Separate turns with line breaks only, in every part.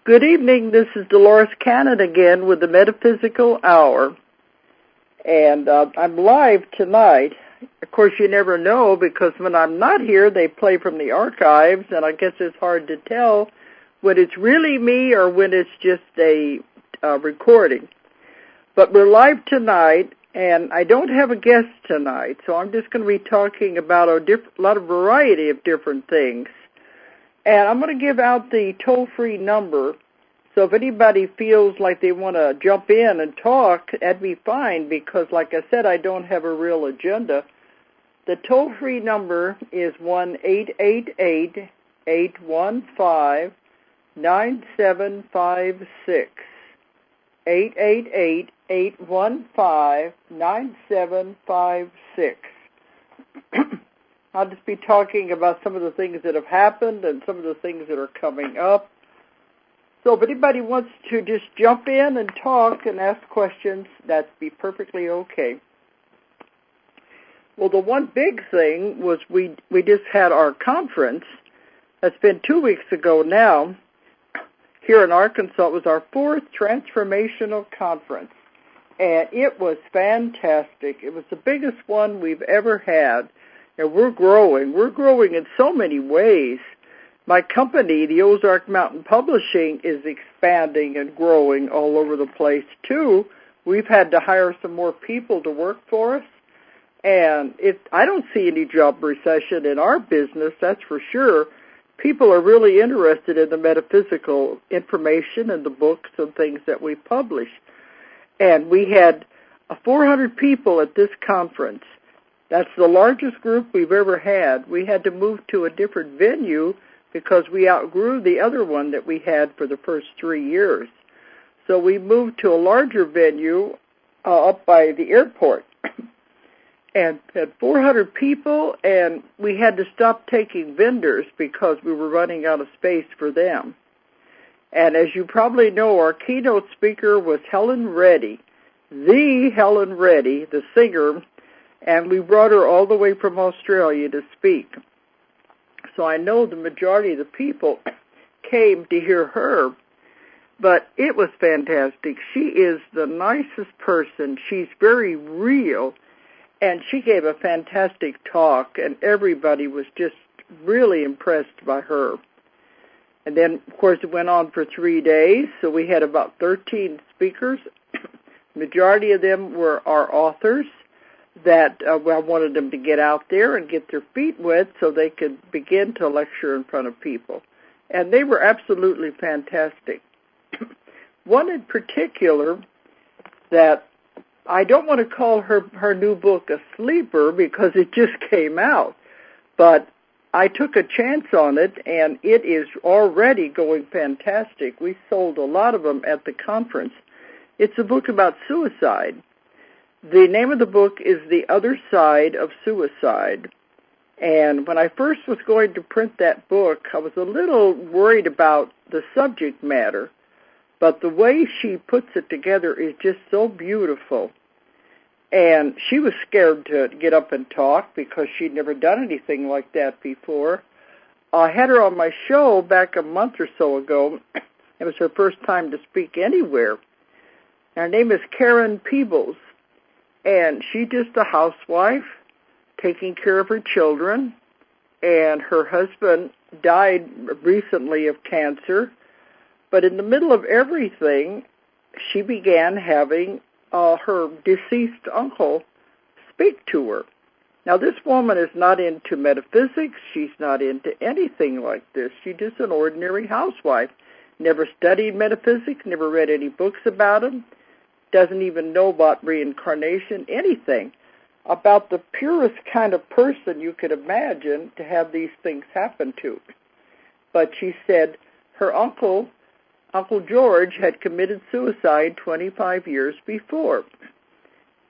Good evening. This is Dolores Cannon again with the Metaphysical Hour. And I'm live tonight. Of course, you never know because when I'm not here, they play from the archives, and I guess it's hard to tell when it's really me or when it's just a recording. But we're live tonight, and I don't have a guest tonight, so I'm just going to be talking about a lot of variety of different things. And I'm going to give out the toll-free number, so if anybody feels like they want to jump in and talk, that'd be fine, because like I said, I don't have a real agenda. The toll-free number is 1-888-815-9756. 888-815-9756. I'll just be talking about some of the things that have happened and some of the things that are coming up. So if anybody wants to just jump in and talk and ask questions, that'd be perfectly okay. Well, the one big thing was we just had our conference. That's been 2 weeks ago now. Here in Arkansas, it was our fourth transformational conference, and it was fantastic. It was the biggest one we've ever had. And we're growing. We're growing in so many ways. My company, the Ozark Mountain Publishing, is expanding and growing all over the place, too. We've had to hire some more people to work for us. And I don't see any job recession in our business, that's for sure. People are really interested in the metaphysical information and the books and things that we publish. And we had 400 people at this conference. That's the largest group we've ever had. We had to move to a different venue because we outgrew the other one that we had for the first 3 years. So we moved to a larger venue up by the airport and had 400 people, and we had to stop taking vendors because we were running out of space for them. And as you probably know, our keynote speaker was Helen Reddy, the singer, and we brought her all the way from Australia to speak. So I know the majority of the people came to hear her, but it was fantastic. She is the nicest person. She's very real, and she gave a fantastic talk, and everybody was just really impressed by her. And then, of course, it went on for 3 days, so we had about 13 speakers. Majority of them were our authors that I wanted them to get out there and get their feet wet so they could begin to lecture in front of people. And they were absolutely fantastic. One in particular that I don't want to call her new book a sleeper because it just came out, but I took a chance on it, and it is already going fantastic. We sold a lot of them at the conference. It's a book about suicide. The name of the book is The Other Side of Suicide. And when I first was going to print that book, I was a little worried about the subject matter. But the way she puts it together is just so beautiful. And she was scared to get up and talk because she'd never done anything like that before. I had her on my show back a month or so ago. It was her first time to speak anywhere. Her name is Karen Peebles. And she's just a housewife taking care of her children, and her husband died recently of cancer. But in the middle of everything, she began having her deceased uncle speak to her. Now, this woman is not into metaphysics. She's not into anything like this. She's just an ordinary housewife. Never studied metaphysics, never read any books about them. Doesn't even know about reincarnation, anything about the purest kind of person you could imagine to have these things happen to. But she said her Uncle George, had committed suicide 25 years before,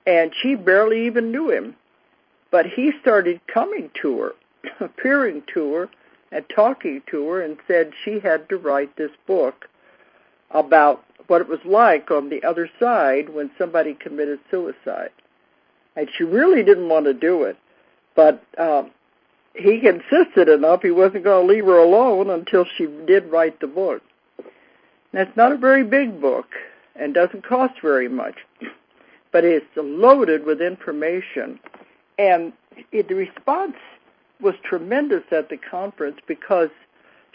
and she barely even knew him. But he started coming to her, appearing to her, and talking to her, and said she had to write this book about what it was like on the other side when somebody committed suicide. And she really didn't want to do it, but he insisted enough he wasn't going to leave her alone until she did write the book. That's not a very big book and doesn't cost very much, but it's loaded with information. And the response was tremendous at the conference because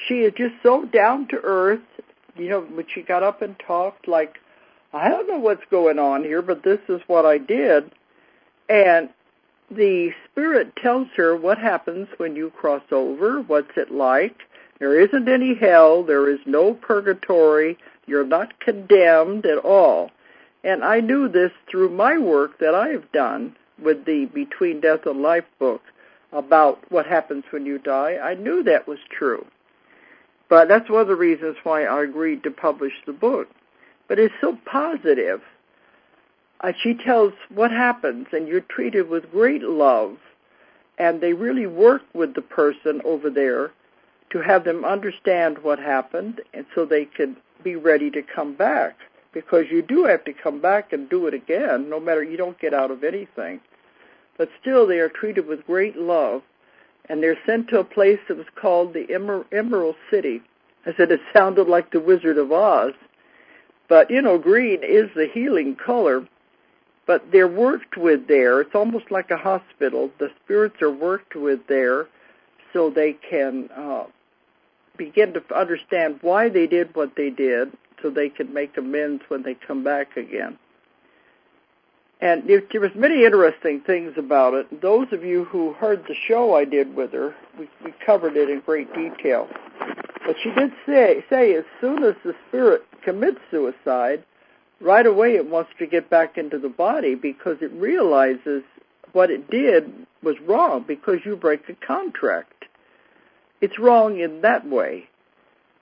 she is just so down to earth. When she got up and talked, like, I don't know what's going on here, but this is what I did. And the Spirit tells her what happens when you cross over, what's it like. There isn't any hell. There is no purgatory. You're not condemned at all. And I knew this through my work that I have done with the Between Death and Life book about what happens when you die. I knew that was true. But that's one of the reasons why I agreed to publish the book. But it's so positive. She tells what happens, and you're treated with great love. And they really work with the person over there to have them understand what happened, and so they can be ready to come back. Because you do have to come back and do it again, no matter, you don't get out of anything. But still, they are treated with great love. And they're sent to a place that was called the Emerald City. I said it sounded like the Wizard of Oz. But, green is the healing color. But they're worked with there. It's almost like a hospital. The spirits are worked with there so they can begin to understand why they did what they did so they can make amends when they come back again. And there was many interesting things about it. Those of you who heard the show I did with her, we covered it in great detail. But she did say as soon as the spirit commits suicide, right away it wants to get back into the body because it realizes what it did was wrong because you break a contract. It's wrong in that way.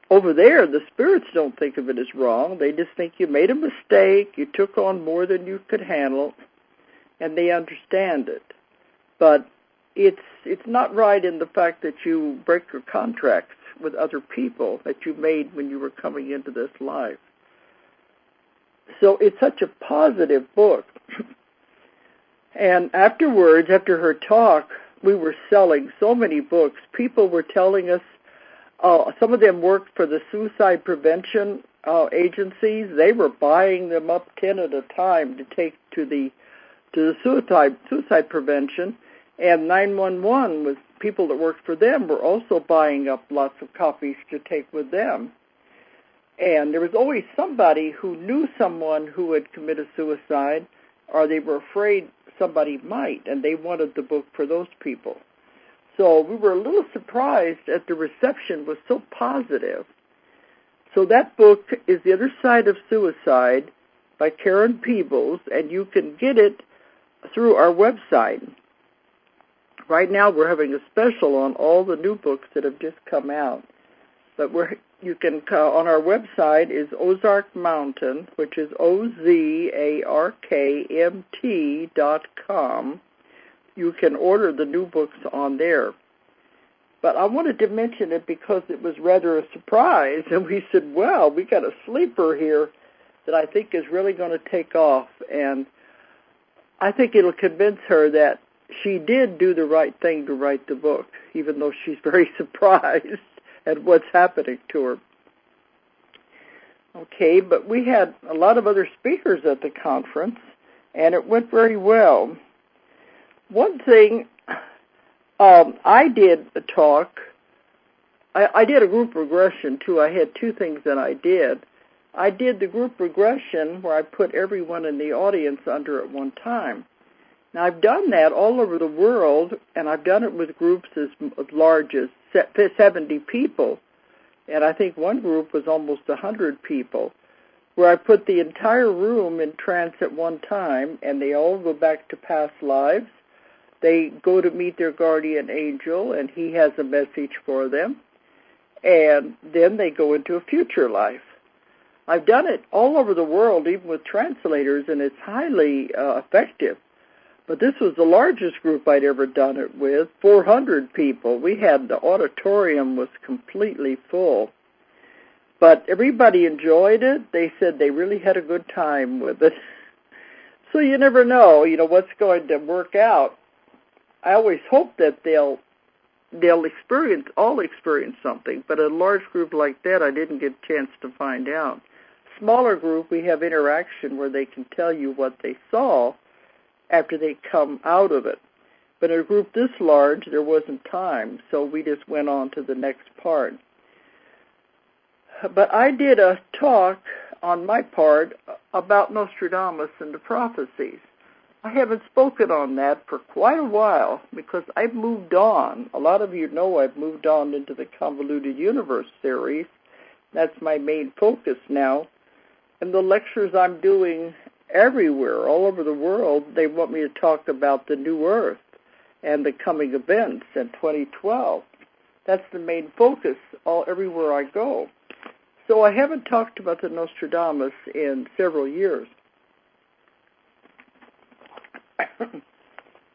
Over there, the spirits don't think of it as wrong. They just think you made a mistake, you took on more than you could handle, and they understand it. But it's not right in the fact that you break your contracts with other people that you made when you were coming into this life. So it's such a positive book. And afterwards, after her talk, we were selling so many books. People were telling us, some of them worked for the suicide prevention agencies. They were buying them up 10 at a time to take to the suicide prevention. And 911 was people that worked for them were also buying up lots of copies to take with them. And there was always somebody who knew someone who had committed suicide, or they were afraid somebody might, and they wanted the book for those people. So we were a little surprised that the reception was so positive. So that book is The Other Side of Suicide by Karen Peebles, and you can get it through our website. Right now we're having a special on all the new books that have just come out. But you can on our website is Ozark Mountain, which is OZARKMT.com. You can order the new books on there. But I wanted to mention it because it was rather a surprise, and we said, well, we got a sleeper here that I think is really going to take off, and I think it'll convince her that she did do the right thing to write the book, even though she's very surprised at what's happening to her. Okay, but we had a lot of other speakers at the conference, and it went very well. One thing, I did a talk. I did a group regression, too. I had two things that I did. I did the group regression where I put everyone in the audience under at one time. Now, I've done that all over the world, and I've done it with groups as large as 70 people. And I think one group was almost 100 people, where I put the entire room in trance at one time, and they all go back to past lives. They go to meet their guardian angel, and he has a message for them. And then they go into a future life. I've done it all over the world, even with translators, and it's highly effective. But this was the largest group I'd ever done it with, 400 people. The auditorium was completely full. But everybody enjoyed it. They said they really had a good time with it. So you never know, what's going to work out. I always hope that they'll they'll all experience something, but a large group like that, I didn't get a chance to find out. Smaller group, we have interaction where they can tell you what they saw after they come out of it. But in a group this large, there wasn't time, so we just went on to the next part. But I did a talk on my part about Nostradamus and the prophecies. I haven't spoken on that for quite a while because I've moved on. A lot of you know I've moved on into the Convoluted Universe series. That's my main focus now. And the lectures I'm doing everywhere, all over the world, they want me to talk about the new Earth and the coming events in 2012. That's the main focus everywhere I go. So I haven't talked about the Nostradamus in several years.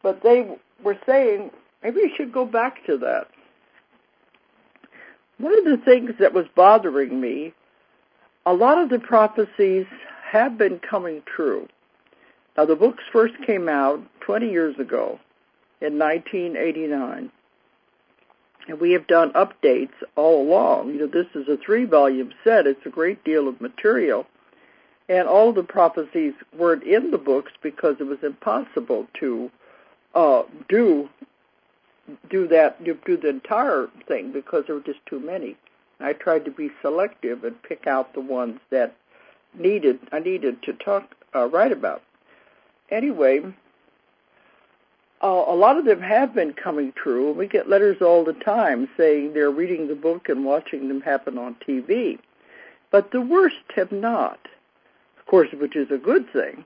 But they were saying, maybe you should go back to that. One of the things that was bothering me, a lot of the prophecies have been coming true. Now, the books first came out 20 years ago in 1989. And we have done updates all along. This is a 3-volume set. It's a great deal of material. And all the prophecies weren't in the books because it was impossible to do the entire thing because there were just too many. I tried to be selective and pick out the ones that I needed to write about. Anyway, a lot of them have been coming true. We get letters all the time saying they're reading the book and watching them happen on TV. But the worst have not, of course, which is a good thing.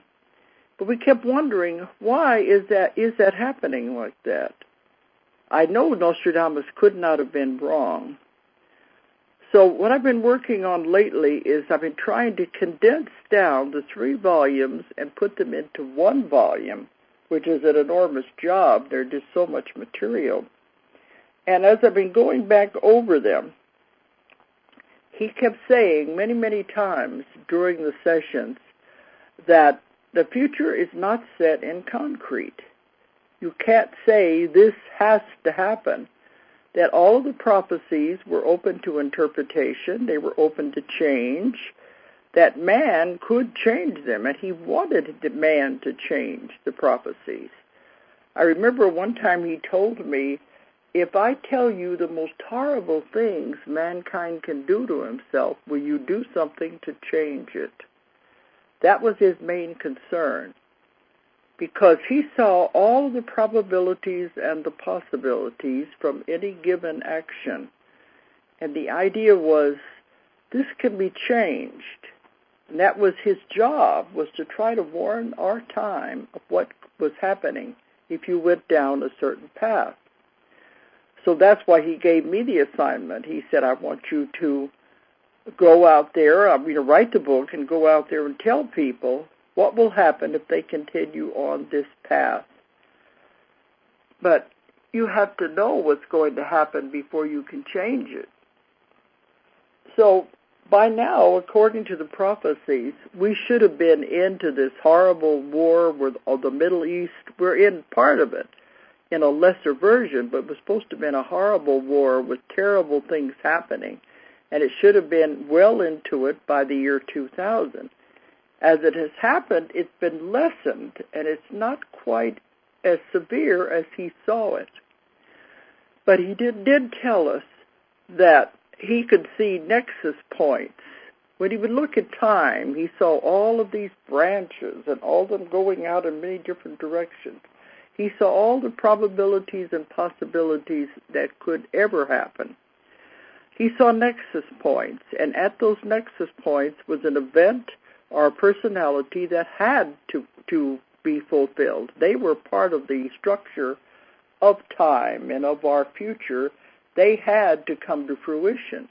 But we kept wondering, why is that happening like that? I know Nostradamus could not have been wrong. So what I've been working on lately is I've been trying to condense down the 3 volumes and put them into 1 volume, which is an enormous job. There's just so much material. And as I've been going back over them, he kept saying many, many times during the sessions that the future is not set in concrete. You can't say this has to happen. That all of the prophecies were open to interpretation, they were open to change, that man could change them, and he wanted the man to change the prophecies. I remember one time he told me, if I tell you the most horrible things mankind can do to himself, will you do something to change it? That was his main concern, because he saw all the probabilities and the possibilities from any given action. And the idea was, this can be changed. And that was his job, was to try to warn our time of what was happening if you went down a certain path. So that's why he gave me the assignment. He said, I want you to go out there, write the book and go out there and tell people what will happen if they continue on this path. But you have to know what's going to happen before you can change it. So by now, according to the prophecies, we should have been into this horrible war with the Middle East. We're in part of it in a lesser version, but it was supposed to have been a horrible war with terrible things happening. And it should have been well into it by the year 2000. As it has happened, it's been lessened, and it's not quite as severe as he saw it. But he did tell us that he could see nexus points. When he would look at time, he saw all of these branches and all of them going out in many different directions. He saw all the probabilities and possibilities that could ever happen. He saw nexus points, and at those nexus points was an event or a personality that had to be fulfilled. They were part of the structure of time and of our future. They had to come to fruition.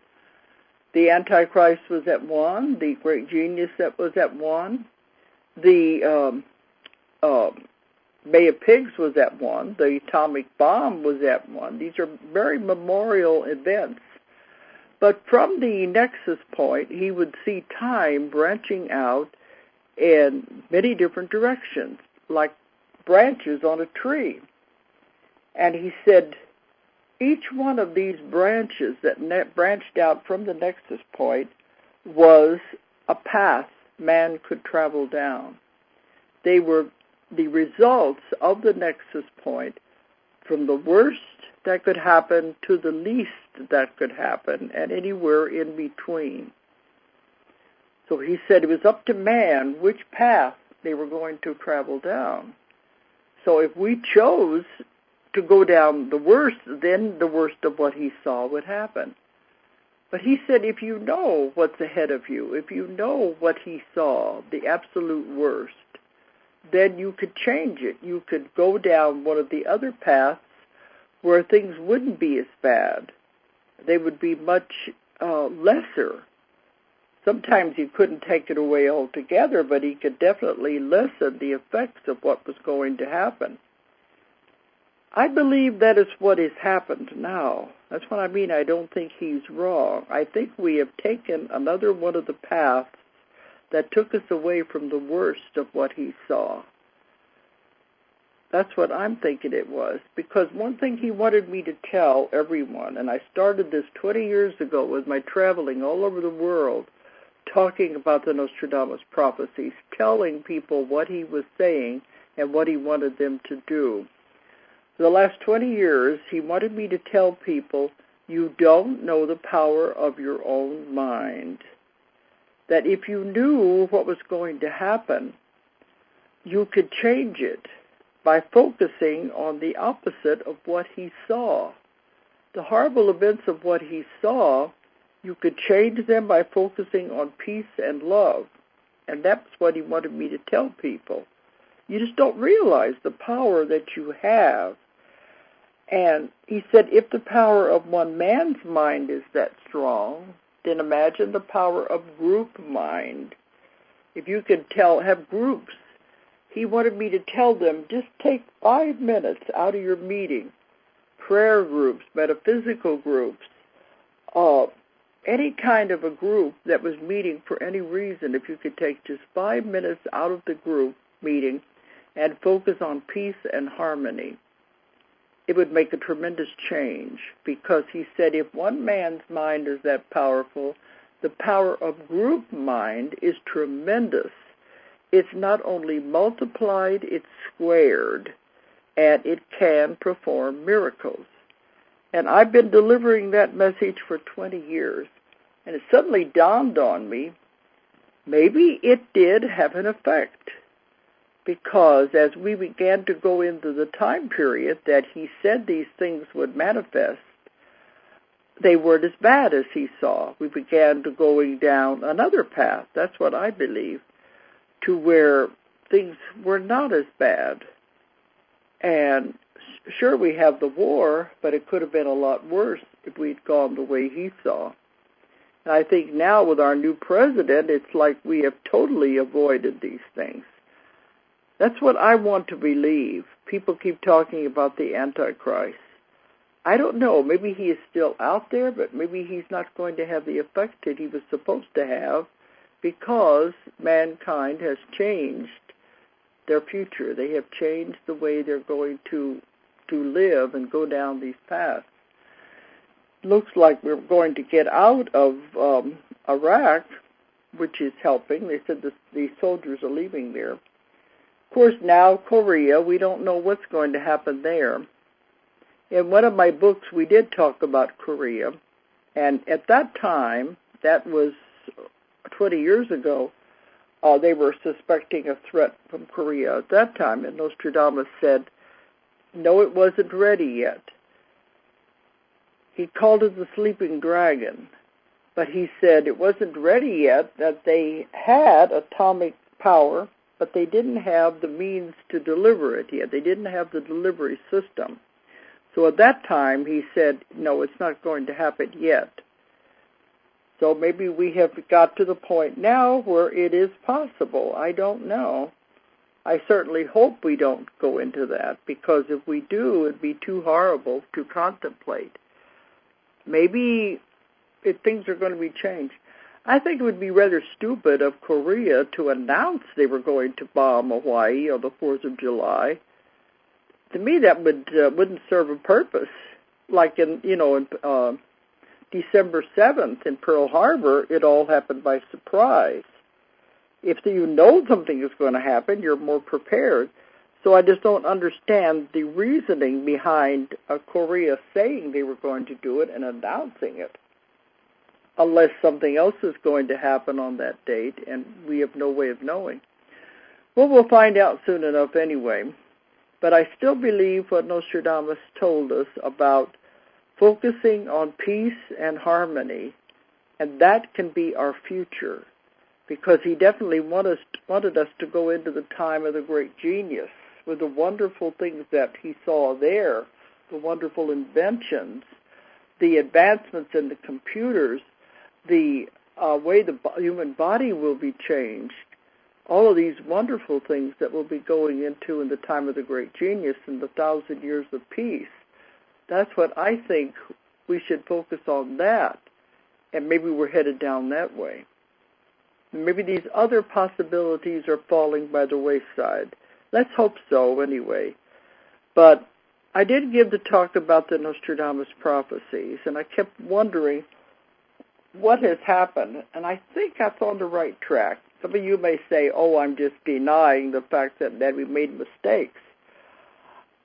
The Antichrist was at 1, the great genius that was at 1, the Bay of Pigs was at 1, the atomic bomb was at 1. These are very memorial events. But from the nexus point, he would see time branching out in many different directions, like branches on a tree. And he said, each one of these branches that branched out from the nexus point was a path man could travel down. They were the results of the nexus point, from the worst that could happen to the least that could happen, and anywhere in between. So he said it was up to man which path they were going to travel down. So if we chose to go down the worst, then the worst of what he saw would happen. But he said if you know what's ahead of you, if you know what he saw, the absolute worst, then you could change it. You could go down one of the other paths where things wouldn't be as bad. They would be much lesser. Sometimes he couldn't take it away altogether, but he could definitely lessen the effects of what was going to happen. I believe that is what has happened now. That's what I mean. I don't think he's wrong. I think we have taken another one of the paths that took us away from the worst of what he saw. That's what I'm thinking it was. Because one thing he wanted me to tell everyone, and I started this 20 years ago with my traveling all over the world, talking about the Nostradamus prophecies, telling people what he was saying and what he wanted them to do. For the last 20 years, he wanted me to tell people, you don't know the power of your own mind. That if you knew what was going to happen, you could change it by focusing on the opposite of what he saw. The horrible events of what he saw, you could change them by focusing on peace and love. And that's what he wanted me to tell people. You just don't realize the power that you have. And he said, if the power of one man's mind is that strong, then imagine the power of group mind. If you could have groups, he wanted me to tell them, just take 5 minutes out of your meeting, prayer groups, metaphysical groups, any kind of a group that was meeting for any reason, if you could take just 5 minutes out of the group meeting and focus on peace and harmony, it would make a tremendous change, because he said if one man's mind is that powerful, the power of group mind is tremendous. It's not only multiplied, it's squared, and it can perform miracles. And I've been delivering that message for 20 years, and it suddenly dawned on me, maybe it did have an effect. Because as we began to go into the time period that he said these things would manifest, they weren't as bad as he saw. We began to going down another path, that's what I believe, to where things were not as bad. And sure, we have the war, but it could have been a lot worse if we'd gone the way he saw. And I think now with our new president, it's like we have totally avoided these things. That's what I want to believe. People keep talking about the Antichrist. I don't know. Maybe he is still out there, but maybe he's not going to have the effect that he was supposed to have, because mankind has changed their future. They have changed the way they're going to live and go down these paths. Looks like we're going to get out of Iraq, which is helping. They said the soldiers are leaving there. Of course, now Korea, we don't know what's going to happen there. In one of my books, we did talk about Korea, and at that time, that was 20 years ago, they were suspecting a threat from Korea at that time, and Nostradamus said, no, it wasn't ready yet. He called it the sleeping dragon, but he said it wasn't ready yet, that they had atomic power, but they didn't have the means to deliver it yet. They didn't have the delivery system. So at that time, he said, no, it's not going to happen yet. So maybe we have got to the point now where it is possible. I don't know. I certainly hope we don't go into that, because if we do, it'd be too horrible to contemplate. Maybe if things are going to be changed. I think it would be rather stupid of Korea to announce they were going to bomb Hawaii on the 4th of July. To me, that wouldn't serve a purpose. like in December 7th in Pearl Harbor, it all happened by surprise. If you know something is going to happen, you're more prepared. So I just don't understand the reasoning behind Korea saying they were going to do it and announcing it, unless something else is going to happen on that date, and we have no way of knowing. Well, we'll find out soon enough anyway. But I still believe what Nostradamus told us about focusing on peace and harmony, and that can be our future, because he definitely wanted us to go into the time of the great genius with the wonderful things that he saw there, the wonderful inventions, the advancements in the computers, the way the human body will be changed, all of these wonderful things that we'll be going into in the time of the great genius and the 1,000 years of peace. That's what I think we should focus on, that, and maybe we're headed down that way. Maybe these other possibilities are falling by the wayside. Let's hope so, anyway. But I did give the talk about the Nostradamus prophecies, and I kept wondering what has happened, and I think that's on the right track. Some of you may say, oh, I'm just denying the fact that we made mistakes.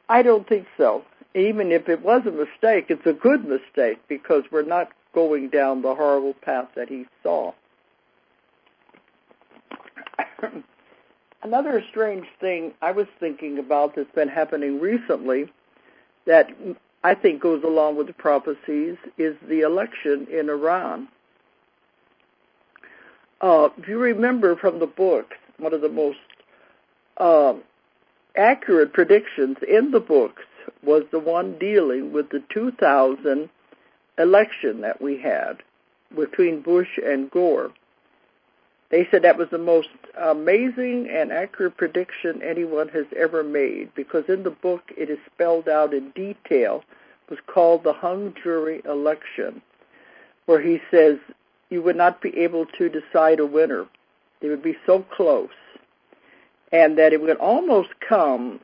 I don't think so. Even if it was a mistake, it's a good mistake, because we're not going down the horrible path that he saw. Another strange thing I was thinking about that's been happening recently that I think goes along with the prophecies is the election in Iran. If you remember from the books, one of the most accurate predictions in the books was the one dealing with the 2000 election that we had between Bush and Gore. They said that was the most amazing and accurate prediction anyone has ever made, because in the book it is spelled out in detail. It was called the hung jury election, where he says you would not be able to decide a winner. They would be so close, and that it would almost come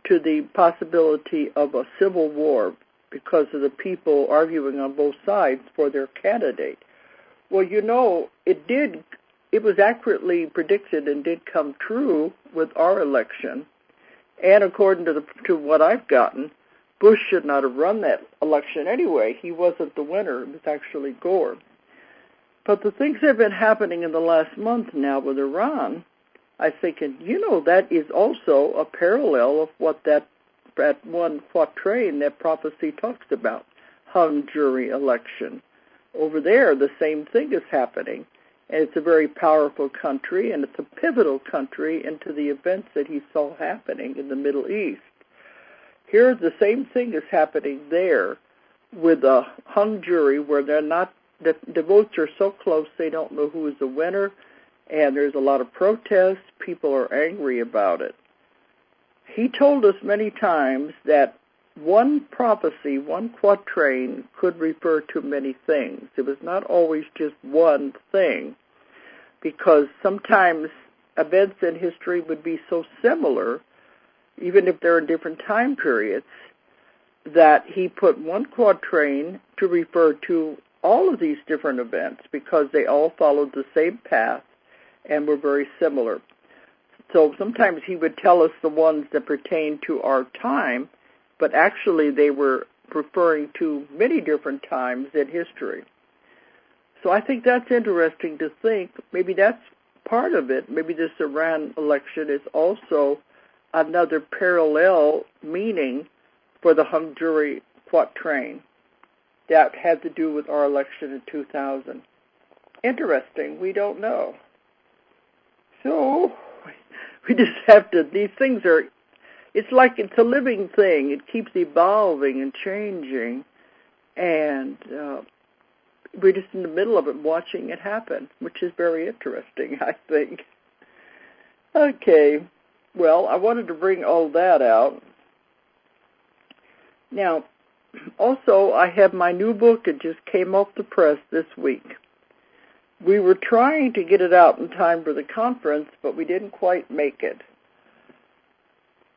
to the possibility of a civil war because of the people arguing on both sides for their candidate. Well, it was accurately predicted and did come true with our election. And according to what I've gotten, Bush should not have run that election anyway. He wasn't the winner. It was actually Gore. But the things that have been happening in the last month now with Iran, I think, that is also a parallel of what that one quatrain, that prophecy talks about, hung jury election. Over there, the same thing is happening. And it's a very powerful country, and it's a pivotal country into the events that he saw happening in the Middle East. Here, the same thing is happening there with a hung jury where the votes are so close they don't know who is the winner, and there's a lot of protests. People are angry about it. He told us many times that one prophecy, one quatrain, could refer to many things. It was not always just one thing, because sometimes events in history would be so similar, even if they're in different time periods, that he put one quatrain to refer to all of these different events, because they all followed the same path and were very similar. So sometimes he would tell us the ones that pertain to our time, but actually they were referring to many different times in history. So I think that's interesting to think. Maybe that's part of it. Maybe this Iran election is also another parallel meaning for the hung jury quatrain that had to do with our election in 2000. Interesting. We don't know. So we just have to, these things are, it's like it's a living thing. It keeps evolving and changing, and we're just in the middle of it watching it happen, which is very interesting, I think. Okay, well, I wanted to bring all that out. Now, also, I have my new book. It just came off the press this week. We were trying to get it out in time for the conference, but we didn't quite make it.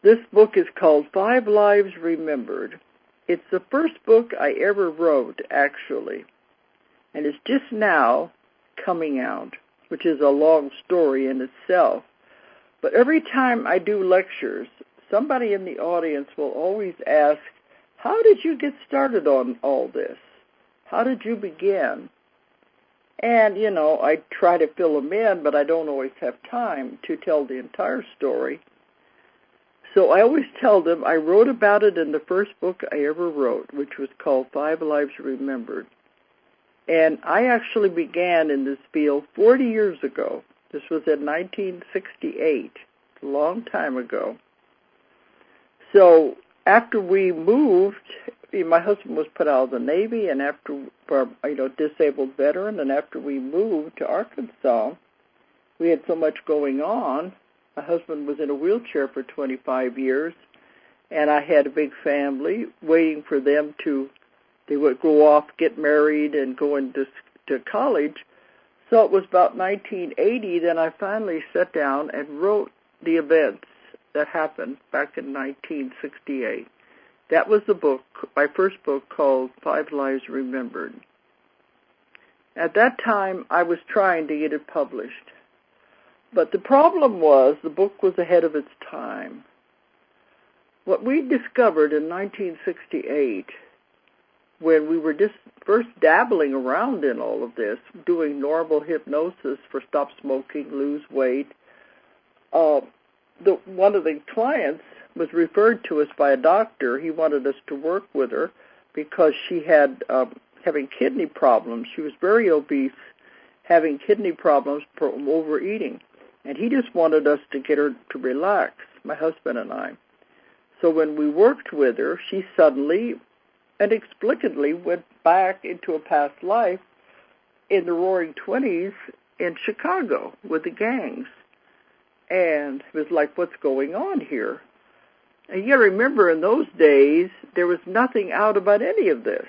This book is called 5 Lives Remembered, It's the first book I ever wrote, actually, and it's just now coming out, which is a long story in itself. But every time I do lectures, somebody in the audience will always ask, how did you get started on all this? How did you begin? And, I try to fill them in, but I don't always have time to tell the entire story. So I always tell them I wrote about it in the first book I ever wrote, which was called 5 Lives Remembered. And I actually began in this field 40 years ago. This was in 1968, a long time ago. So after we moved, my husband was put out of the Navy, and after, disabled veteran, and after we moved to Arkansas, we had so much going on. My husband was in a wheelchair for 25 years, and I had a big family waiting for them they would go off, get married, and go into college. So it was about 1980, then I finally sat down and wrote the events that happened back in 1968. That was the book, my first book, called 5 Lives Remembered. At that time, I was trying to get it published. But the problem was the book was ahead of its time. What we discovered in 1968, when we were just first dabbling around in all of this, doing normal hypnosis for stop smoking, lose weight, one of the clients was referred to us by a doctor. He wanted us to work with her because she had having kidney problems. She was very obese, having kidney problems from overeating. And he just wanted us to get her to relax, my husband and I. So when we worked with her, she suddenly, inexplicably, went back into a past life in the Roaring 20s in Chicago with the gangs. And it was like, what's going on here? And you got to remember, in those days, there was nothing out about any of this.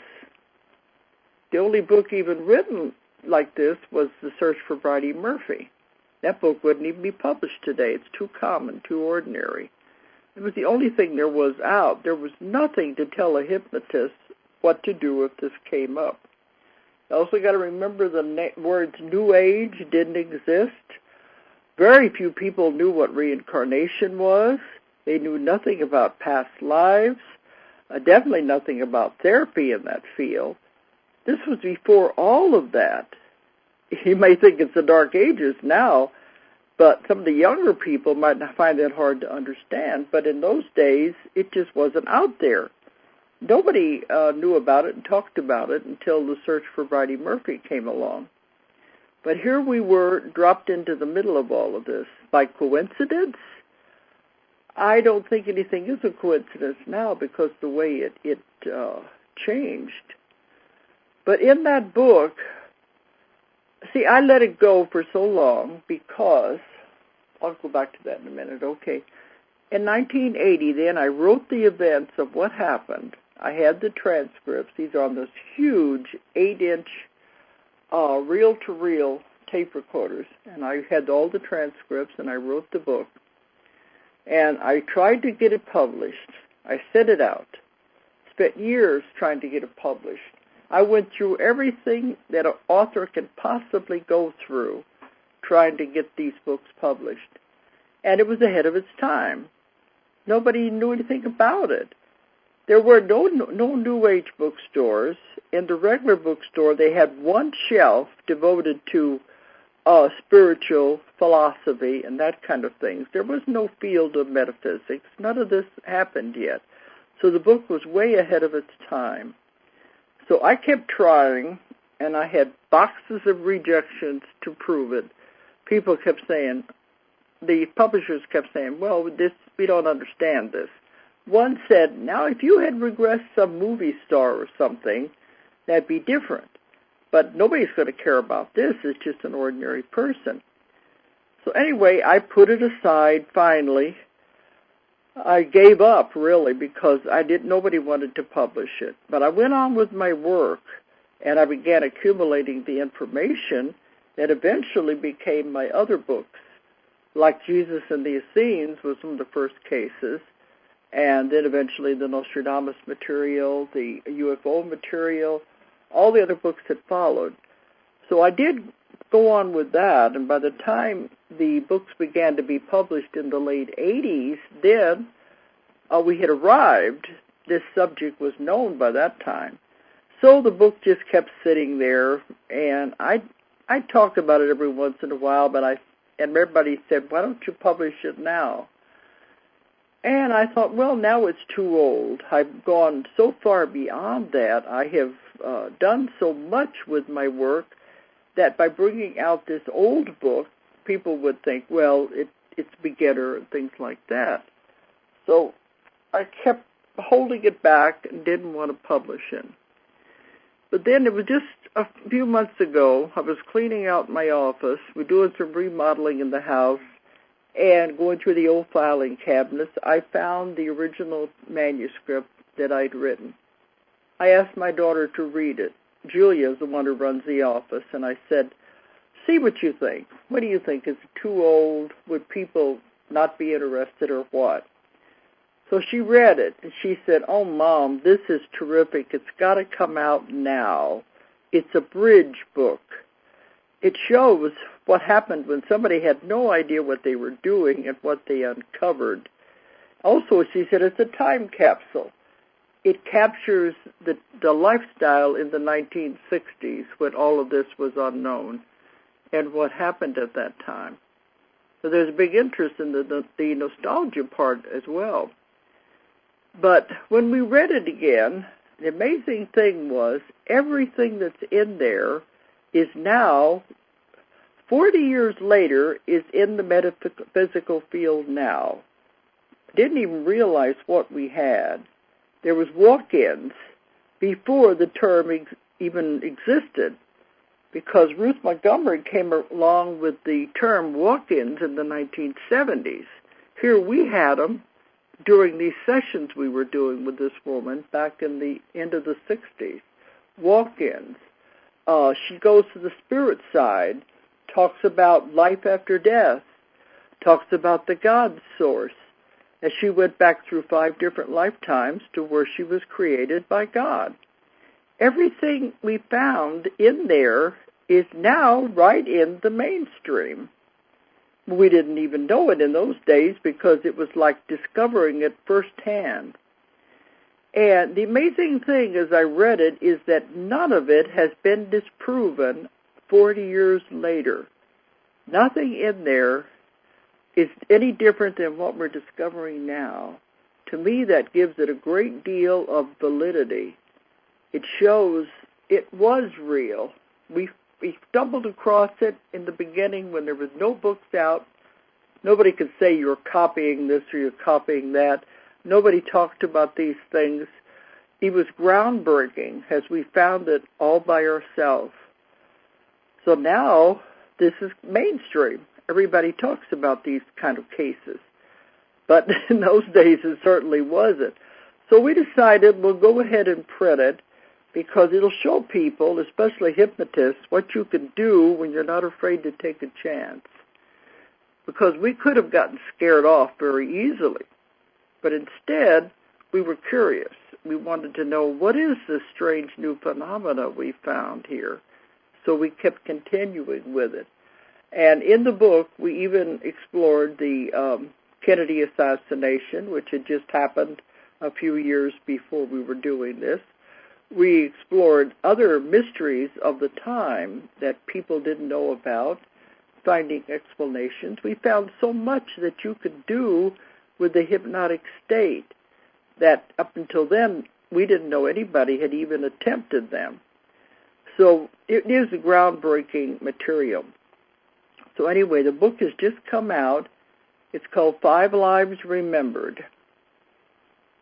The only book even written like this was The Search for Bridie Murphy. That book wouldn't even be published today. It's too common, too ordinary. It was the only thing there was out. There was nothing to tell a hypnotist what to do if this came up. You also got to remember the words New Age didn't exist. Very few people knew what reincarnation was. They knew nothing about past lives, definitely nothing about therapy in that field. This was before all of that. You may think it's the Dark Ages now, but some of the younger people might not find that hard to understand. But in those days, it just wasn't out there. Nobody knew about it and talked about it until The Search for Bridie Murphy came along. But here we were, dropped into the middle of all of this. By coincidence? I don't think anything is a coincidence now because the way it changed. But in that book, see, I let it go for so long because, I'll go back to that in a minute, okay. In 1980, then, I wrote the events of what happened. I had the transcripts. These are on this huge 8-inch reel-to-reel tape recorders. And I had all the transcripts, and I wrote the book. And I tried to get it published. I sent it out. Spent years trying to get it published. I went through everything that an author can possibly go through trying to get these books published. And it was ahead of its time. Nobody knew anything about it. There were no New Age bookstores. In the regular bookstore, they had one shelf devoted to spiritual philosophy and that kind of things. There was no field of metaphysics. None of this happened yet. So the book was way ahead of its time. So I kept trying, and I had boxes of rejections to prove it. People kept saying, the publishers kept saying, well, we don't understand this. One said, now if you had regressed some movie star or something, that'd be different. But nobody's going to care about this. It's just an ordinary person. So anyway, I put it aside finally. I gave up, really, because nobody wanted to publish it. But I went on with my work, and I began accumulating the information that eventually became my other books. Like Jesus and the Essenes was one of the first cases, and then eventually the Nostradamus material, the UFO material, all the other books that followed. So I did go on with that, and by the time the books began to be published in the late 80s, then we had arrived. This subject was known by that time. So the book just kept sitting there, and I talked about it every once in a while, and everybody said, why don't you publish it now? And I thought, well, now it's too old. I've gone so far beyond that. I have done so much with my work that by bringing out this old book, people would think, well, it's beginner and things like that. So I kept holding it back and didn't want to publish it. But then it was just a few months ago, I was cleaning out my office. We're doing some remodeling in the house, and going through the old filing cabinets, I found the original manuscript that I'd written. I asked my daughter to read it. Julia is the one who runs the office, and I said, see what you think. What do you think? Is it too old? Would people not be interested or what? So she read it, and she said, oh, Mom, this is terrific. It's got to come out now. It's a bridge book. It shows what happened when somebody had no idea what they were doing and what they uncovered. Also, she said, it's a time capsule. It captures the lifestyle in the 1960s when all of this was unknown and what happened at that time. So there's a big interest in the nostalgia part as well. But when we read it again, the amazing thing was everything that's in there is now, 40 years later, is in the metaphysical field now. Didn't even realize what we had. There was walk-ins before the term even existed, because Ruth Montgomery came along with the term walk-ins in the 1970s. Here we had them during these sessions we were doing with this woman back in the end of the 60s. Walk-ins. She goes to the spirit side, talks about life after death, talks about the God source, as she went back through 5 different lifetimes to where she was created by God. Everything we found in there is now right in the mainstream. We didn't even know it in those days because it was like discovering it firsthand. And the amazing thing as I read it is that none of it has been disproven 40 years later. Nothing in there is any different than what we're discovering now. To me, that gives it a great deal of validity. It shows it was real. We stumbled across it in the beginning when there was no books out. Nobody could say you're copying this or you're copying that. Nobody talked about these things. It was groundbreaking as we found it all by ourselves. So now this is mainstream. Everybody talks about these kind of cases. But in those days it certainly wasn't. So we decided we'll go ahead and print it because it'll show people, especially hypnotists, what you can do when you're not afraid to take a chance. Because we could have gotten scared off very easily. But instead, we were curious. We wanted to know, what is this strange new phenomena we found here? So we kept continuing with it. And in the book, we even explored the Kennedy assassination, which had just happened a few years before we were doing this. We explored other mysteries of the time that people didn't know about, finding explanations. We found so much that you could do with the hypnotic state that up until then we didn't know anybody had even attempted them. So it is a groundbreaking material. So anyway, the book has just come out. It's called 5 Lives Remembered.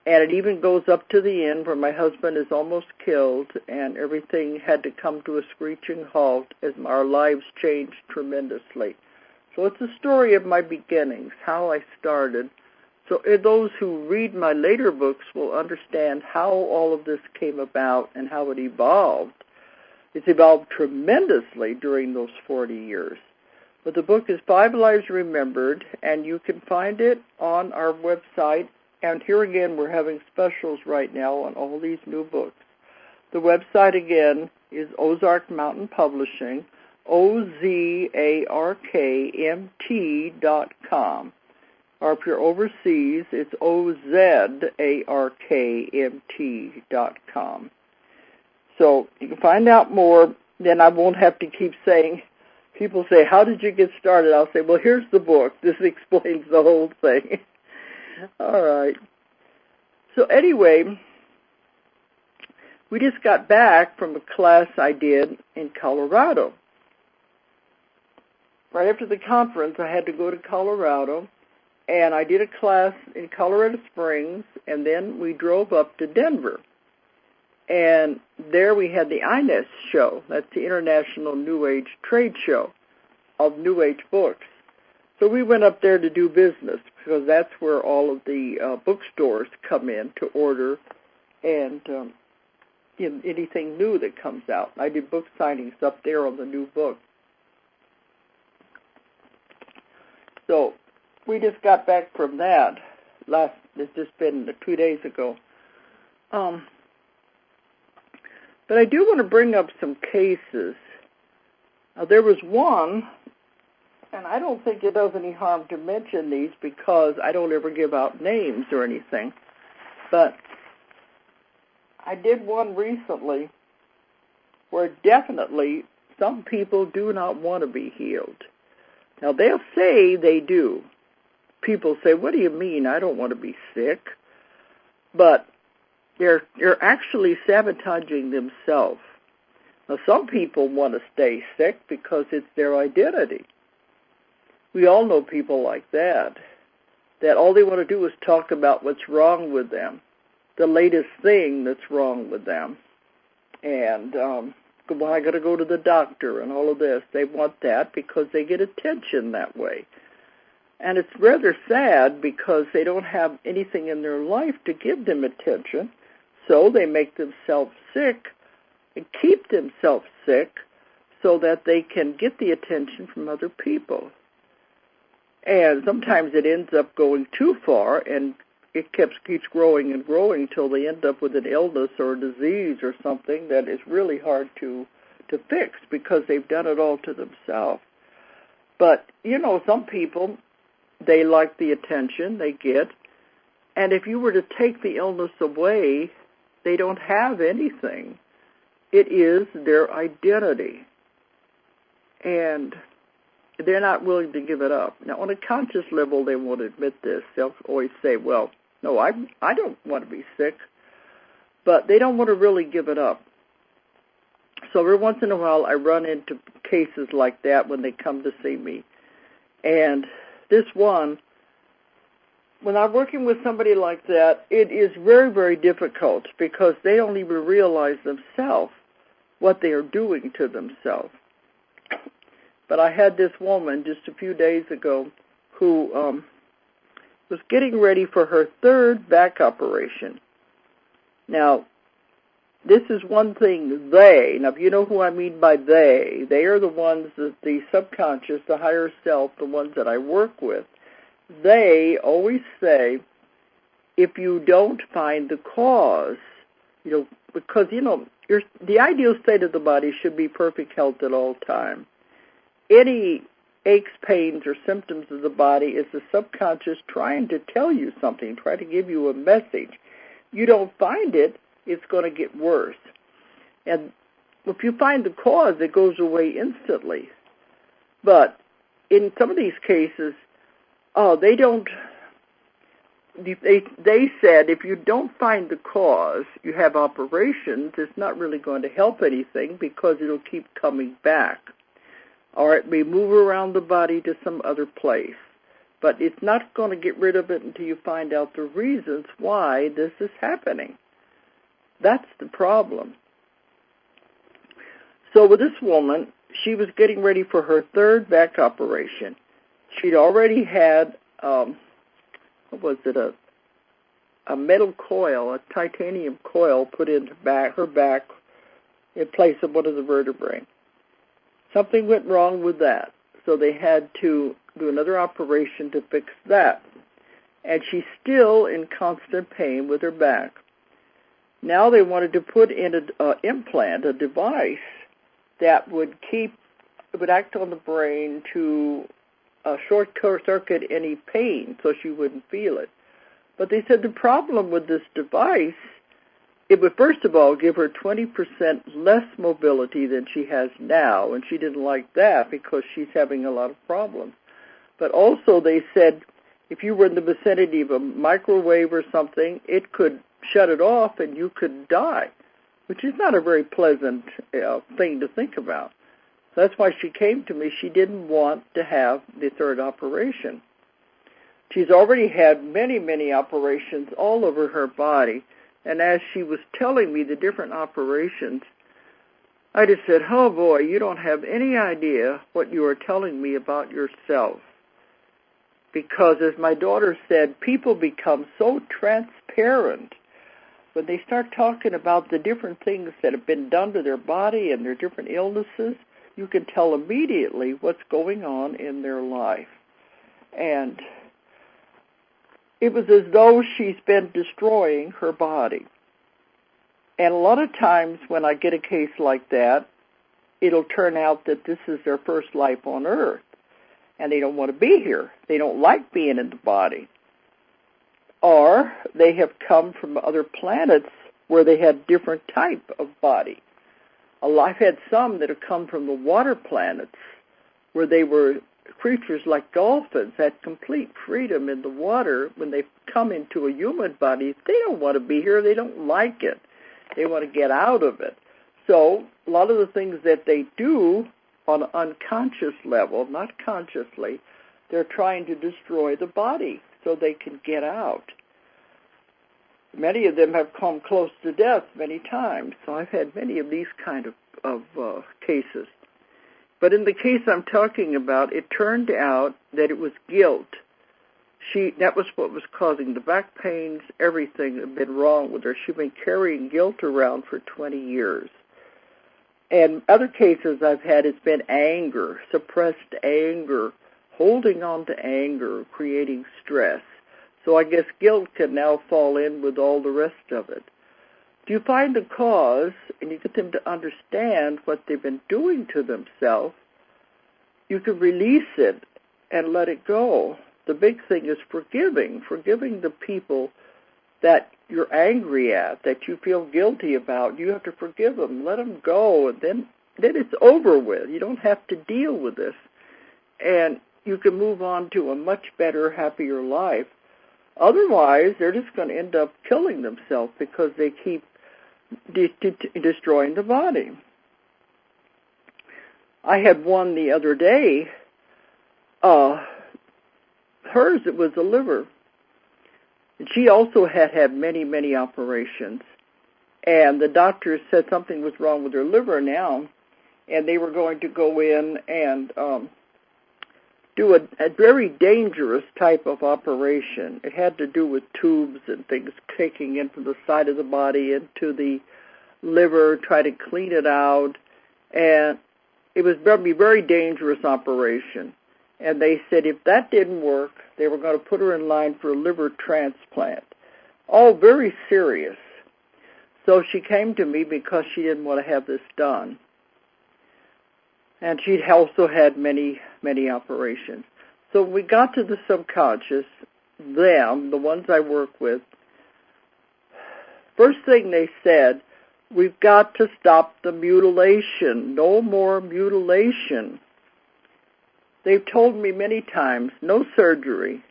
And it even goes up to the end where my husband is almost killed and everything had to come to a screeching halt as our lives changed tremendously. So it's a story of my beginnings, how I started. So those who read my later books will understand how all of this came about and how it evolved. It's evolved tremendously during those 40 years. But the book is 5 Lives Remembered, and you can find it on our website, And here again, we're having specials right now on all these new books. The website again is Ozark Mountain Publishing, OZARKMT.com. Or if you're overseas, it's OZARKMT.com. So you can find out more. Then I won't have to keep saying, people say, how did you get started? I'll say, well, here's the book. This explains the whole thing. All right. So anyway, we just got back from a class I did in Colorado. Right after the conference, I had to go to Colorado, and I did a class in Colorado Springs, and then we drove up to Denver. And there we had the INES show. That's the International New Age Trade Show of New Age books. So we went up there to do business because that's where all of the bookstores come in to order and anything new that comes out. I did book signings up there on the new book. So we just got back from that. It's just been 2 days ago. But I do want to bring up some cases. There was one, and I don't think it does any harm to mention these because I don't ever give out names or anything. But I did one recently where definitely some people do not want to be healed. Now, they'll say they do. People say, what do you mean? I don't want to be sick. But they're actually sabotaging themselves. Now, some people want to stay sick because it's their identity. We all know people like that all they want to do is talk about what's wrong with them, the latest thing that's wrong with them. And, well, I got to go to the doctor and all of this. They want that because they get attention that way. And it's rather sad because they don't have anything in their life to give them attention. So they make themselves sick and keep themselves sick so that they can get the attention from other people. And sometimes it ends up going too far, and it keeps growing and growing until they end up with an illness or a disease or something that is really hard to fix because they've done it all to themselves. But, some people, they like the attention they get, and if you were to take the illness away, they don't have anything. It is their identity. And they're not willing to give it up. Now, on a conscious level, they won't admit this. They'll always say, well, no, I don't want to be sick. But they don't want to really give it up. So every once in a while, I run into cases like that when they come to see me. And this one, when I'm working with somebody like that, it is very, very difficult because they don't even realize themselves what they are doing to themselves. But I had this woman just a few days ago who was getting ready for her third back operation. Now, this is one thing now if you know who I mean by they are the ones that the subconscious, the higher self, the ones that I work with. They always say, if you don't find the cause, because, the ideal state of the body should be perfect health at all times. Any aches, pains, or symptoms of the body is the subconscious trying to tell you something, trying to give you a message. You don't find it, it's going to get worse. And if you find the cause, it goes away instantly. But in some of these cases, they said if you don't find the cause, you have operations, it's not really going to help anything because it'll keep coming back. Or it may move around the body to some other place. But it's not going to get rid of it until you find out the reasons why this is happening. That's the problem. So with this woman, she was getting ready for her third back operation. She'd already had, a metal coil, a titanium coil put into her back in place of one of the vertebrae. Something went wrong with that, so they had to do another operation to fix that. and she's still in constant pain with her back. Now they wanted to put in an implant, a device that would act on the brain to short-circuit any pain so she wouldn't feel it. But they said the problem with this device, it would first of all give her 20% less mobility than she has now, and she didn't like that because she's having a lot of problems. But also they said if you were in the vicinity of a microwave or something, it could shut it off and you could die, which is not a very pleasant thing to think about. So that's why she came to me. She didn't want to have the third operation. She's already had many, many operations all over her body, and as she was telling me the different operations, I just said, oh boy, you don't have any idea what you are telling me about yourself. Because as my daughter said, people become so transparent when they start talking about the different things that have been done to their body and their different illnesses. You can tell immediately what's going on in their life. And it was as though she's been destroying her body. And a lot of times when I get a case like that, it'll turn out that this is their first life on Earth, and they don't want to be here. They don't like being in the body. Or they have come from other planets where they had different type of body. I've had some that have come from the water planets where they were creatures like dolphins, had complete freedom in the water. When they come into a human body, they don't want to be here. They don't like it. They want to get out of it. So a lot of the things that they do on an unconscious level, not consciously, they're trying to destroy the body so they can get out. Many of them have come close to death many times, so I've had many of these kind of cases. But in the case I'm talking about, it turned out that it was guilt. That was what was causing the back pains, everything had been wrong with her. She'd been carrying guilt around for 20 years. And other cases I've had, it's been anger, suppressed anger, holding on to anger, creating stress. So I guess guilt can now fall in with all the rest of it. If you find the cause and you get them to understand what they've been doing to themselves, you can release it and let it go. The big thing is forgiving the people that you're angry at, that you feel guilty about. You have to forgive them, let them go, and then it's over with. You don't have to deal with this. And you can move on to a much better, happier life. Otherwise, they're just going to end up killing themselves because they keep destroying the body. I had one the other day. Hers, it was the liver. She also had many, many operations. And the doctors said something was wrong with her liver now, and they were going to go in and do a very dangerous type of operation. It had to do with tubes and things taking in from the side of the body into the liver, try to clean it out. And it was going to be a very dangerous operation. And they said if that didn't work, they were going to put her in line for a liver transplant. All very serious. So she came to me because she didn't want to have this done. And she'd also had many, many operations. So we got to the subconscious, the ones I work with. First thing they said, we've got to stop the mutilation. No more mutilation. They've told me many times, no surgery,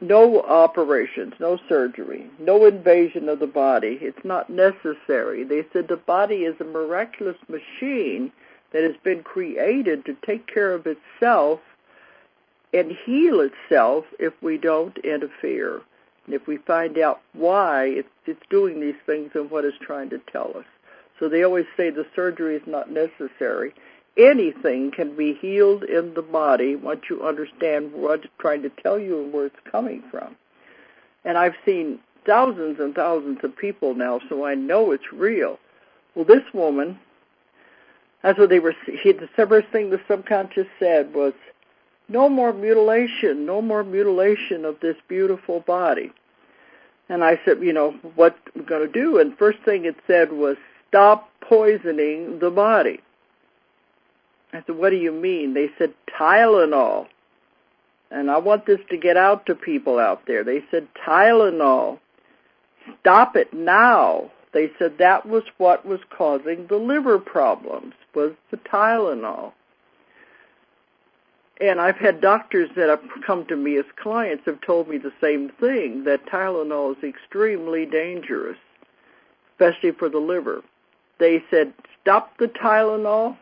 no operations, no surgery, no invasion of the body. It's not necessary. They said the body is a miraculous machine that has been created to take care of itself and heal itself if we don't interfere, and if we find out why it's doing these things and what it's trying to tell us. So they always say the surgery is not necessary. Anything can be healed in the body once you understand what it's trying to tell you and where it's coming from. And I've seen thousands and thousands of people now, so I know it's real. Well, this woman, that's what they were. The first thing the subconscious said was, no more mutilation of this beautiful body. And I said, what we're going to do? And first thing it said was, stop poisoning the body. I said, what do you mean? They said, Tylenol. And I want this to get out to people out there. They said, Tylenol. Stop it now. They said that was what was causing the liver problems, was the Tylenol. And I've had doctors that have come to me as clients have told me the same thing, that Tylenol is extremely dangerous, especially for the liver. They said, stop the Tylenol,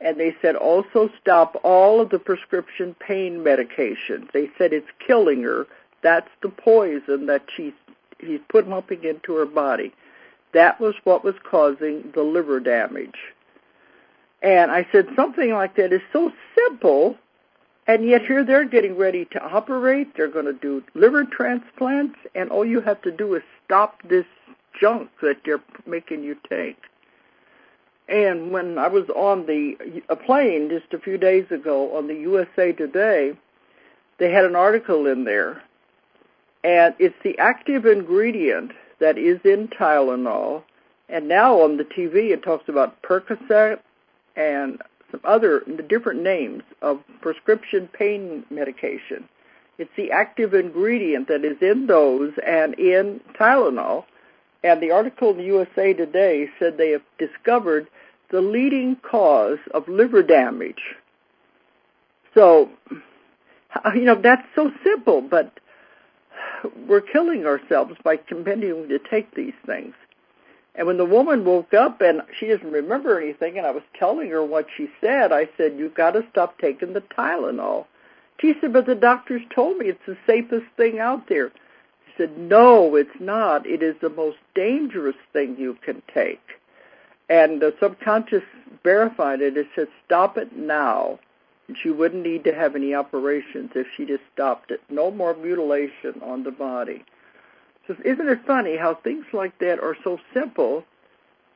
and they said also stop all of the prescription pain medications. They said it's killing her. That's the poison that he's pumping into her body. That was what was causing the liver damage. And I said, something like that is so simple, and yet here they're getting ready to operate. They're going to do liver transplants, and all you have to do is stop this junk that they're making you take. And when I was on a plane just a few days ago on the USA Today, they had an article in there, and it's the active ingredient that is in Tylenol. And now on the TV it talks about Percocet and some other different names of prescription pain medication. It's the active ingredient that is in those and in Tylenol. And the article in the USA Today said they have discovered the leading cause of liver damage. So, that's so simple, but we're killing ourselves by continuing to take these things. And when the woman woke up and she doesn't remember anything, and I was telling her what she said, I said, you've got to stop taking the Tylenol. She said, but the doctors told me it's the safest thing out there. I said, no, it's not. It is the most dangerous thing you can take. And the subconscious verified it. It said, stop it now. And she wouldn't need to have any operations if she just stopped it. No more mutilation on the body. So isn't it funny how things like that are so simple,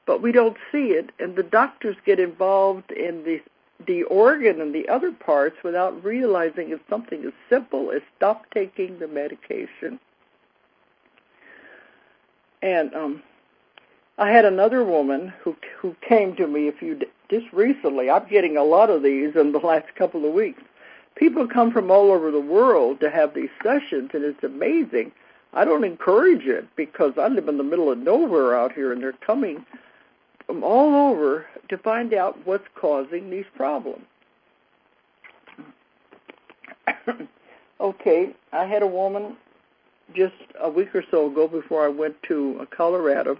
but we don't see it, and the doctors get involved in the organ and the other parts without realizing it's something as simple as stop taking the medication. And I had another woman who came to me just recently. I'm getting a lot of these in the last couple of weeks. People come from all over the world to have these sessions, and it's amazing. I don't encourage it because I live in the middle of nowhere out here, and they're coming from all over to find out what's causing these problems. Okay, I had a woman just a week or so ago before I went to Colorado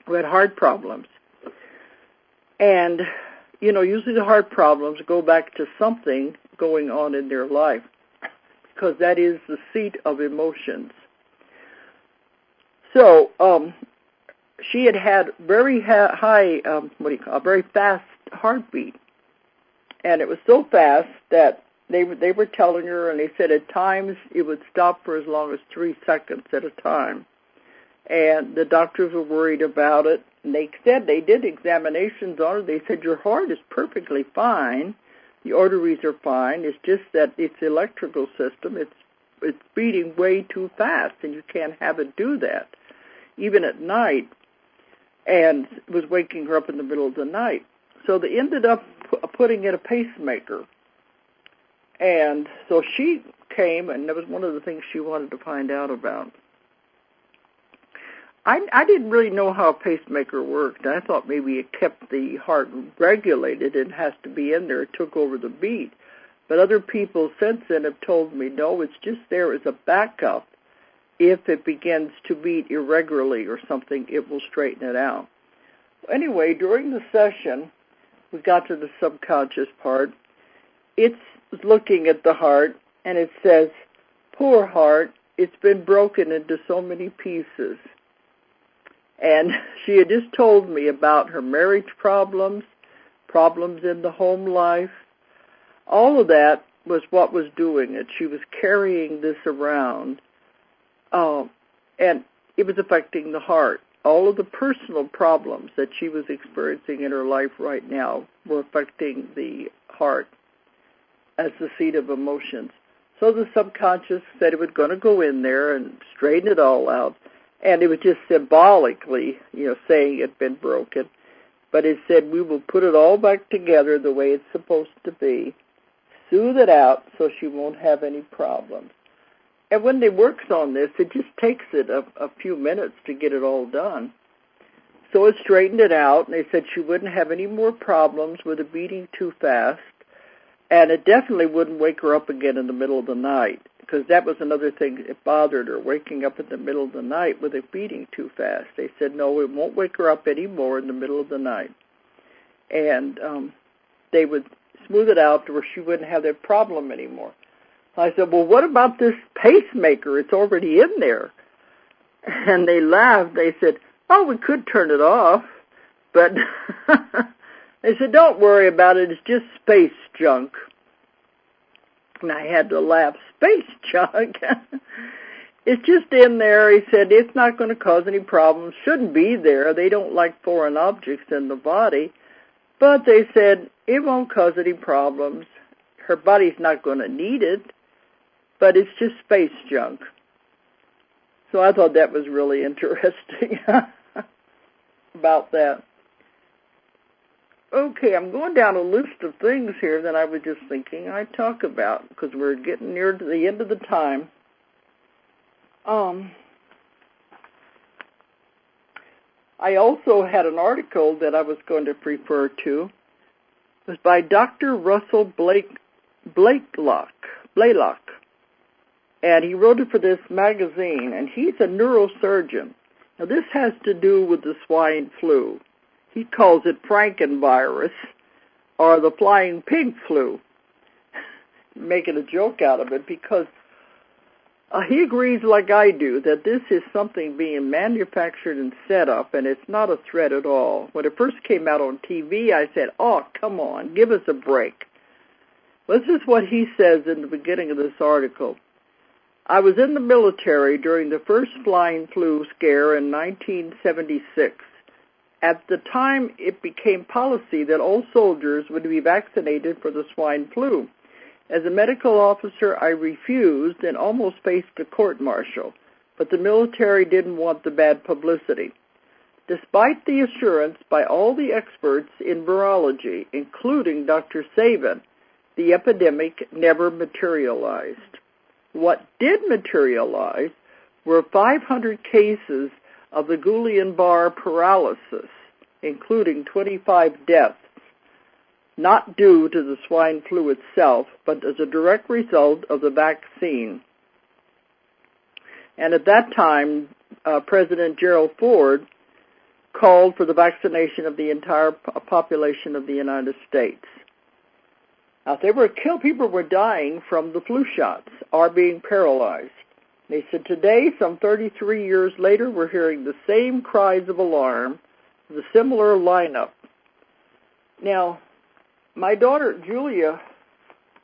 who had heart problems. And, usually the heart problems go back to something going on in their life because that is the seat of emotions. So she had very high, very fast heartbeat, and it was so fast that they were telling her, and they said at times it would stop for as long as 3 seconds at a time, and the doctors were worried about it. And they said they did examinations on her. They said your heart is perfectly fine, the arteries are fine. It's just that its electrical system it's beating way too fast, and you can't have it do that, even at night, and it was waking her up in the middle of the night. So they ended up putting in a pacemaker. And so she came, and that was one of the things she wanted to find out about. I didn't really know how a pacemaker worked. I thought maybe it kept the heart regulated and has to be in there. It took over the beat. But other people since then have told me, no, it's just there as a backup. If it begins to beat irregularly or something, it will straighten it out. Anyway, during the session, we got to the subconscious part. It's looking at the heart, and it says, poor heart, it's been broken into so many pieces. And she had just told me about her marriage problems in the home life. All of that was what was doing it. She was carrying this around. And it was affecting the heart. All of the personal problems that she was experiencing in her life right now were affecting the heart. as the seat of emotions. So the subconscious said it was going to go in there and straighten it all out. And it was just symbolically, saying it had been broken. But it said, we will put it all back together the way it's supposed to be, soothe it out so she won't have any problems. And when they works on this, it just takes it a few minutes to get it all done. So it straightened it out, and they said she wouldn't have any more problems with it beating too fast, and it definitely wouldn't wake her up again in the middle of the night, because that was another thing that bothered her, waking up in the middle of the night with it beating too fast. They said, no, it won't wake her up anymore in the middle of the night. And they would smooth it out to where she wouldn't have that problem anymore. I said, well, what about this pacemaker? It's already in there. And they laughed. They said, oh, we could turn it off. But they said, don't worry about it. It's just space junk. And I had to laugh. Space junk? It's just in there. He said, it's not going to cause any problems. Shouldn't be there. They don't like foreign objects in the body. But they said, it won't cause any problems. Her body's not going to need it. But it's just space junk. So I thought that was really interesting about that. Okay, I'm going down a list of things here that I was just thinking I'd talk about because we're getting near to the end of the time. I also had an article that I was going to refer to. It was by Dr. Russell Blaylock. And he wrote it for this magazine, and he's a neurosurgeon. Now, this has to do with the swine flu. He calls it Frankenvirus, or the flying pig flu, making a joke out of it, because he agrees, like I do, that this is something being manufactured and set up, and it's not a threat at all. When it first came out on TV, I said, oh, come on, give us a break. Well, this is what he says in the beginning of this article. I was in the military during the first flying flu scare in 1976. At the time, it became policy that all soldiers would be vaccinated for the swine flu. As a medical officer, I refused and almost faced a court-martial, but the military didn't want the bad publicity. Despite the assurance by all the experts in virology, including Dr. Sabin, the epidemic never materialized. What did materialize were 500 cases of the Guillain-Barré paralysis, including 25 deaths, not due to the swine flu itself, but as a direct result of the vaccine. And at that time, President Gerald Ford called for the vaccination of the entire population of the United States. Now, people were dying from the flu shots or being paralyzed. They said today, some 33 years later, we're hearing the same cries of alarm, the similar lineup. Now, my daughter, Julia,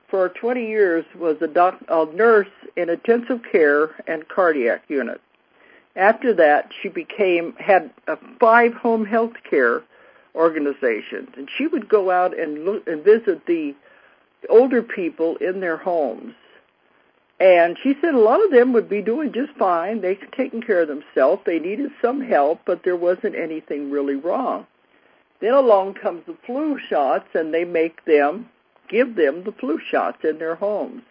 for 20 years was a nurse in intensive care and cardiac unit. After that, she had 5 home health care organizations, and she would go out and visit the older people in their homes. And she said a lot of them would be doing just fine. They could take care of themselves. They needed some help, but there wasn't anything really wrong. Then along comes the flu shots, and they give them the flu shots in their homes.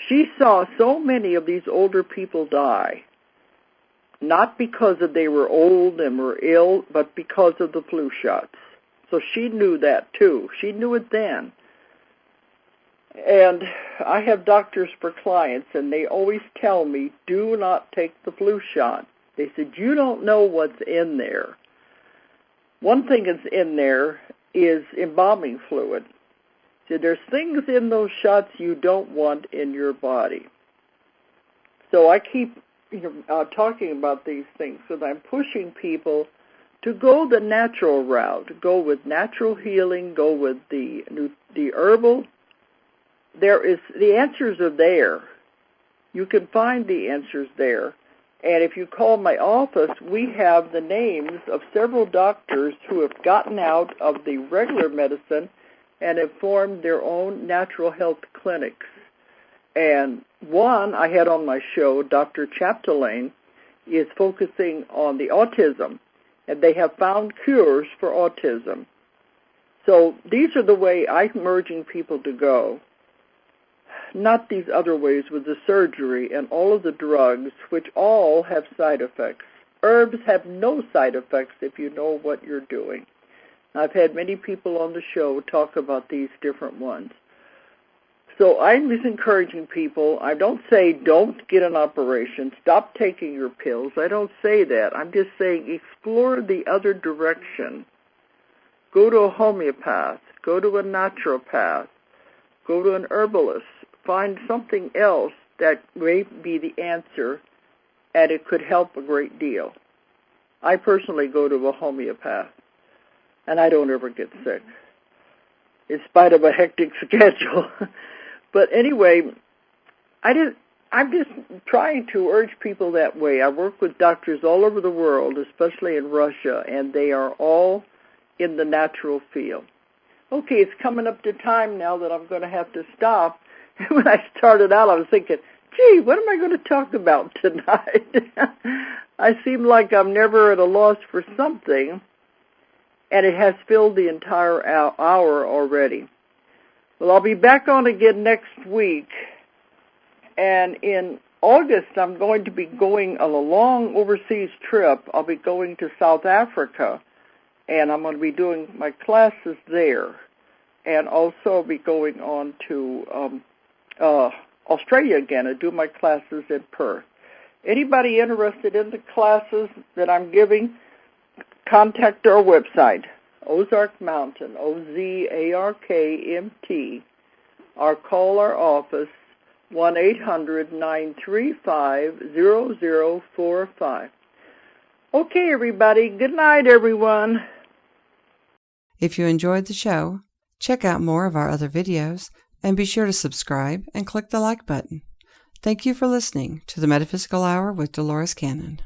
She saw so many of these older people die, not because they were old and were ill, but because of the flu shots. So she knew that too. She knew it then. And I have doctors for clients, and they always tell me, do not take the flu shot. They said, you don't know what's in there. One thing that's in there is embalming fluid. So there's things in those shots you don't want in your body. So I keep talking about these things because I'm pushing people to go the natural route, go with natural healing, go with the herbal. The answers are there. You can find the answers there. And if you call my office, we have the names of several doctors who have gotten out of the regular medicine and have formed their own natural health clinics. And one I had on my show, Dr. Chapdelaine, is focusing on the autism, and they have found cures for autism. So these are the way I'm urging people to go, not these other ways with the surgery and all of the drugs, which all have side effects. Herbs have no side effects if you know what you're doing. I've had many people on the show talk about these different ones. So I'm just encouraging people. I don't say don't get an operation, stop taking your pills. I don't say that. I'm just saying explore the other direction. Go to a homeopath, go to a naturopath, go to an herbalist, find something else that may be the answer, and it could help a great deal. I personally go to a homeopath, and I don't ever get sick, in spite of a hectic schedule. But anyway, I'm just trying to urge people that way. I work with doctors all over the world, especially in Russia, and they are all in the natural field. Okay, it's coming up to time now that I'm going to have to stop. When I started out, I was thinking, gee, what am I going to talk about tonight? I seem like I'm never at a loss for something, and it has filled the entire hour already. Well, I'll be back on again next week, and in August I'm going to be going on a long overseas trip. I'll be going to South Africa, and I'm going to be doing my classes there, and also I'll be going on to Australia again and do my classes in Perth. Anybody interested in the classes that I'm giving, contact our website, Ozark Mountain, OZARKMT, or call our office, 1-800-935-0045. Okay, everybody. Good night, everyone.
If you enjoyed the show, check out more of our other videos and be sure to subscribe and click the like button. Thank you for listening to the Metaphysical Hour with Dolores Cannon.